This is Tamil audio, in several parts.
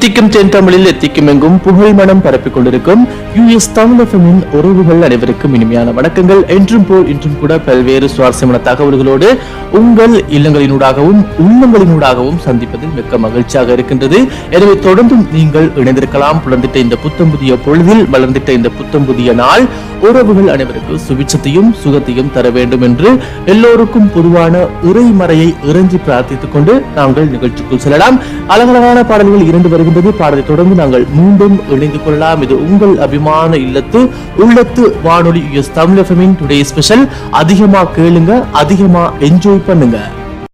தித்திக்கும் தென் தமிழில் எத்திக்கும் எங்கும் புகழ் மனம் பரப்பிக் கொண்டிருக்கும் US தமிழ் எஃப்எம்மின் உறவுகள் அனைவருக்கும் இனிமையான வணக்கங்கள். என்றும் போல் இன்றும் கூட பல்வேறு சுவாரஸ்யமான தகவல்களோடு உங்கள் இல்லங்களினூடாகவும் உள்ளங்களினூடாகவும் சந்திப்பதில் மிக்க மகிழ்ச்சியாக இருக்கின்றது. எனவே தொடர்ந்தும் நீங்கள் இணைந்திருக்கலாம். புலர்ந்திட்ட இந்த புத்தம் புதிய பொழுதில் வளர்ந்திட்ட இந்த புத்தம் புதிய நாள் உறவுகள் அனைவருக்கு சுபிட்சத்தையும் சுகத்தையும் தர வேண்டும் என்று எல்லோருக்கும் பொதுவான இறைமறையை இறைஞ்சி பிரார்த்தித்துக் கொண்டு நாங்கள் நிகழ்ச்சிக்குள் செல்லலாம். அழகழகான பாடல்கள் இரண்டு வருகின்றது. பாடலை தொடர்ந்து நாங்கள் மீண்டும் இணைந்து கொள்ளலாம். இது உங்கள் அபிமான இல்லத்து உள்ளத்து வானொலி US தமிழ் எஃப்எம்மின் டுடே ஸ்பெஷல். அதிகமா கேளுங்க, அதிகமா என்ஜாய் பண்ணுங்க.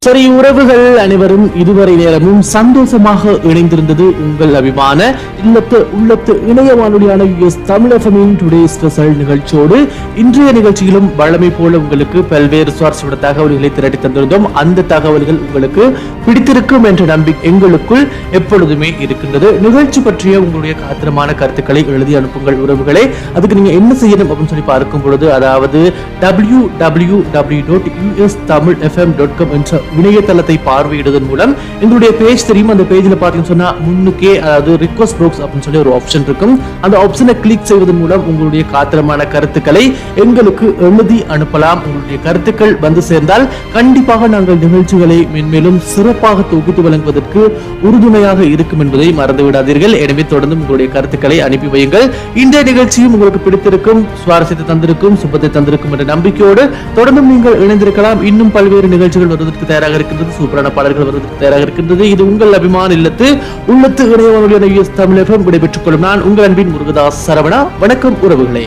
சரி, உறவுகள் அனைவரும் இதுவரை நேரமும் சந்தோஷமாக இணைந்திருந்தது உங்கள் அபிமான இல்லத்து உள்ளத்து இணைய வானொலியான US தமிழ் எஃப்எம்மின் டுடே ஸ்பெஷல் நிகழ்ச்சியோடு இன்றைய நிகழ்ச்சியிலும் வழமை போல உங்களுக்கு பல்வேறு சுவாரஸ்யமான தகவல்களை திரட்டி தந்திருந்தோம். அந்த தகவல்கள் உங்களுக்கு பிடித்திருக்கும் என்ற நம்பிக்கை எங்களுக்குள் எப்பொழுதுமே இருக்கின்றது. நிகழ்ச்சி பற்றிய உங்களுடைய காத்திரமான கருத்துக்களை எழுதி அனுப்புங்கள் உறவுகளே. அதுக்கு நீங்க என்ன செய்யணும் அப்படின்னு சொல்லி பார்க்கும் பொழுது, அதாவது www.ustamilfm.com என்ற இணையதளத்தை பார்வையிடுவதன் மூலம் எங்களுடைய பேஜ் தெரியும். அந்த பேஜ்ல பாத்தீங்கன்னு சொன்னா முன்னுக்கே, அதாவது ரிக்வெஸ்ட் பாக்ஸ் அப்படின்னு சொல்லி ஒரு ஆப்ஷன் இருக்கும். அந்த ஆப்ஷனை கிளிக் செய்வதன் மூலம் உங்களுடைய காத்திரமான கருத்துக்களை எங்களுக்கு எழுதி அனுப்பலாம். உங்களுடைய கருத்துக்கள் வந்து சேர்ந்தால் கண்டிப்பாக நாங்கள் நிகழ்ச்சிகளை மென்மேலும் சிறப்பாக தொகுத்து வழங்குவதற்கு உறுதுணையாக இருக்கும் என்பதை மறந்து விடாதீர்கள். எனவே தொடர்ந்து உங்களுடைய கருத்துக்களை அனுப்பி வையுங்கள். இந்த நிகழ்ச்சியும் உங்களுக்கு பிடித்திருக்கும், சுவாரஸ்யத்தை தந்திருக்கும், சுபத்தை தந்திருக்கும் என்ற நம்பிக்கையோடு தொடர்ந்தும் நீங்கள் இணைந்திருக்கலாம். இன்னும் பல்வேறு நிகழ்ச்சிகள் வருவதற்கு தயாராக இருக்கின்றது. சூப்பரான பாடல்கள் வருவதற்கு தயாராக இருக்கின்றது. இது உங்கள் அபிமான இல்லத்து உள்ளத்து இணைய வானொலியான US தமிழ் எஃப்எம். விடைபெற்றுக் கொள்ளும் நான் உங்கள் அன்பின் முருகதாஸ் சரவணா. வணக்கம் உறவுகளே.